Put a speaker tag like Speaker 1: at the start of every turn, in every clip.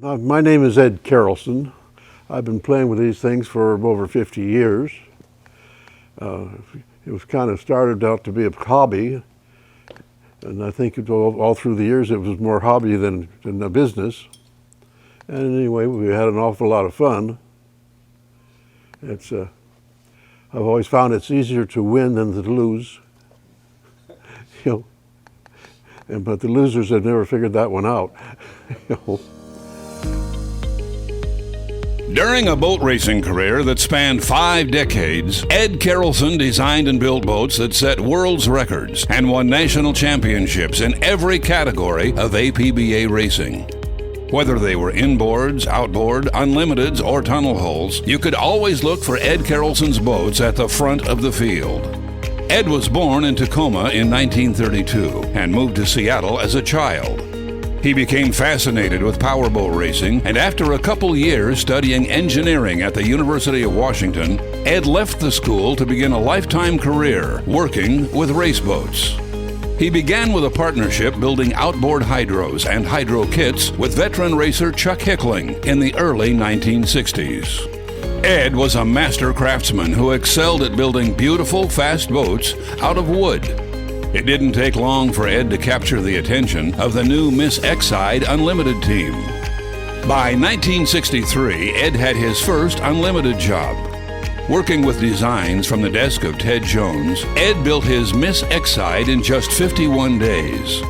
Speaker 1: My name is Ed Karelsen. I've been playing with these things for over 50 years. It was kind of started out to be a hobby, and I think all through the years it was more hobby than a business. And anyway, we had an awful lot of fun. I've always found it's easier to win than to lose. But the losers have never figured that one out.
Speaker 2: During a boat racing career that spanned 5 decades, Ed Karelsen designed and built boats that set world's records and won national championships in every category of APBA racing. Whether they were inboards, outboard, unlimiteds, or tunnel holes, you could always look for Ed Karelsen's boats at the front of the field. Ed was born in Tacoma in 1932 and moved to Seattle as a child. He became fascinated with powerboat racing, and after a couple years studying engineering at the University of Washington, Ed left the school to begin a lifetime career working with raceboats. He began with a partnership building outboard hydros and hydro kits with veteran racer Chuck Hickling in the early 1960s. Ed was a master craftsman who excelled at building beautiful, fast boats out of wood. It didn't take long for Ed to capture the attention of the new Miss Exide Unlimited team. By 1963, Ed had his first Unlimited job. Working with designs from the desk of Ted Jones, Ed built his Miss Exide in just 51 days.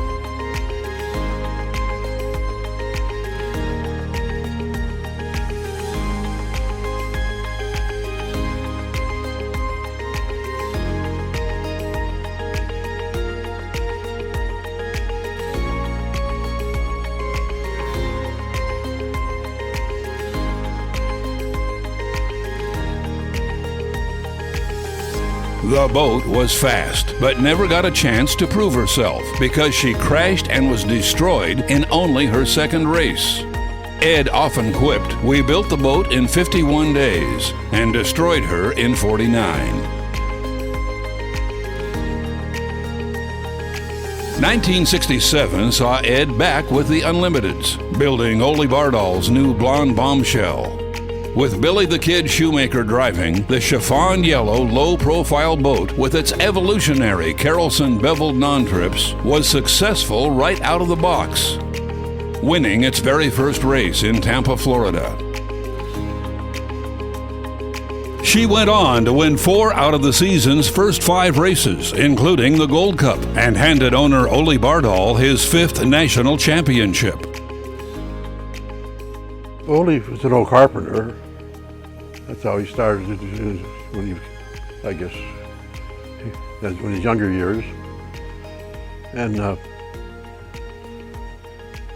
Speaker 2: The boat was fast, but never got a chance to prove herself because she crashed and was destroyed in only her second race. Ed often quipped, "We built the boat in 51 days and destroyed her in 49. 1967 saw Ed back with the Unlimiteds, building Ole Bardol's new blonde bombshell. With Billy the Kid Shoemaker driving, the chiffon yellow low-profile boat with its evolutionary Karelsen beveled non-trips was successful right out of the box, winning its very first race in Tampa, Florida. She went on to win 4 out of the season's first 5 races, including the Gold Cup, and handed owner Ole Bardol his 5th national championship.
Speaker 1: Ole was an old carpenter. That's how he started when his younger years. And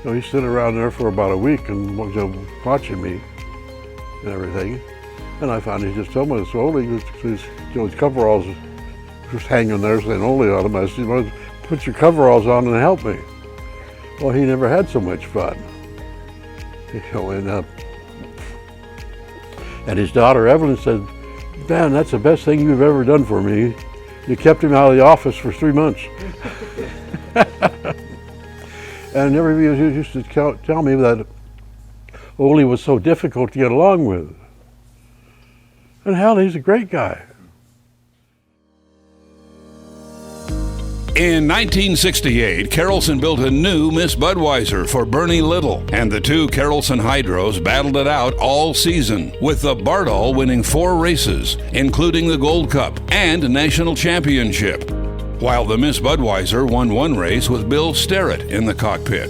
Speaker 1: he stood around there for about a week and was watching me and everything. And I finally just told him, so Ole, his coveralls was hanging there saying Ole on him. I said, well, put your coveralls on and help me. Well, he never had so much fun. And his daughter Evelyn said, "Man, that's the best thing you've ever done for me. You kept him out of the office for 3 months." And everybody used to tell me that Ole was so difficult to get along with. And hell, he's a great guy.
Speaker 2: In 1968, Karelsen built a new Miss Budweiser for Bernie Little, and the 2 Karelsen Hydros battled it out all season, with the Bardol winning 4 races, including the Gold Cup and National Championship, while the Miss Budweiser won 1 race with Bill Sterrett in the cockpit.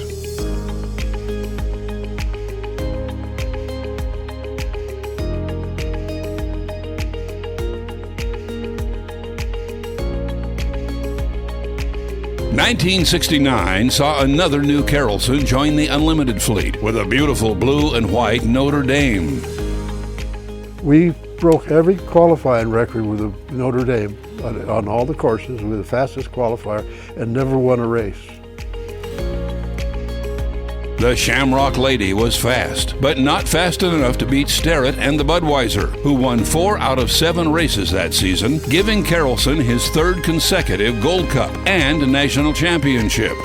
Speaker 2: '69 saw another new Karelsen join the Unlimited fleet with a beautiful blue and white Notre Dame.
Speaker 1: We broke every qualifying record with the Notre Dame on all the courses. We were the fastest qualifier and never won a race.
Speaker 2: The Shamrock Lady was fast, but not fast enough to beat Sterrett and the Budweiser, who won 4 out of 7 races that season, giving Karelsen his 3rd consecutive Gold Cup and National Championship.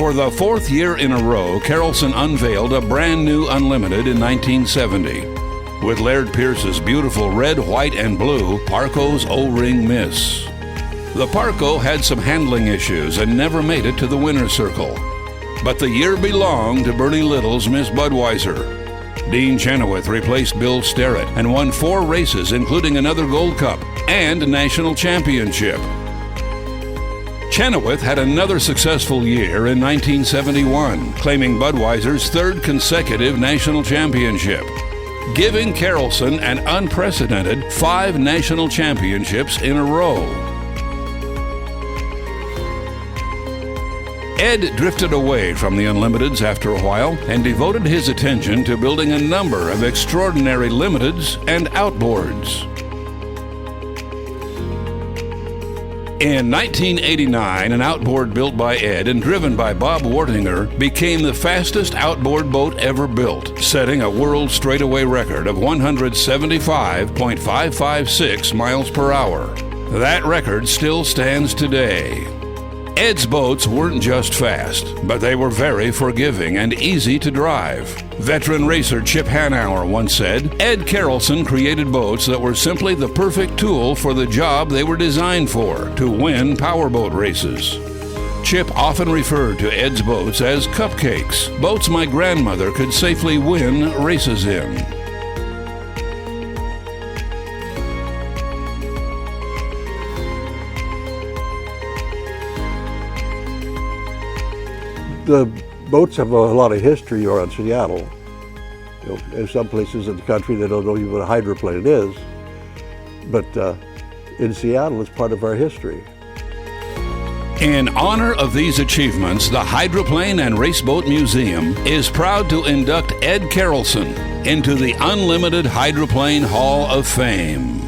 Speaker 2: For the fourth year in a row, Karelsen unveiled a brand new Unlimited in 1970. With Laird Pierce's beautiful red, white, and blue Parco's O-ring Miss. The Parco had some handling issues and never made it to the winner's circle. But the year belonged to Bernie Little's Miss Budweiser. Dean Chenoweth replaced Bill Sterrett and won 4 races, including another Gold Cup and a national championship. Chenoweth had another successful year in 1971, claiming Budweiser's 3rd consecutive national championship, giving Karelsen an unprecedented 5 national championships in a row. Ed drifted away from the Unlimiteds after a while and devoted his attention to building a number of extraordinary limiteds and outboards. In 1989, an outboard built by Ed and driven by Bob Wartinger became the fastest outboard boat ever built, setting a world straightaway record of 175.556 miles per hour. That record still stands today. Ed's boats weren't just fast, but they were very forgiving and easy to drive. Veteran racer Chip Hanauer once said, Ed Karelsen created boats that were simply the perfect tool for the job they were designed for, to win powerboat races. Chip often referred to Ed's boats as cupcakes, boats my grandmother could safely win races in.
Speaker 1: The boats have a lot of history around Seattle. In some places in the country they don't know even what a hydroplane is, but in Seattle it's part of our history.
Speaker 2: In honor of these achievements, the Hydroplane and Raceboat Museum is proud to induct Ed Karelsen into the Unlimited Hydroplane Hall of Fame.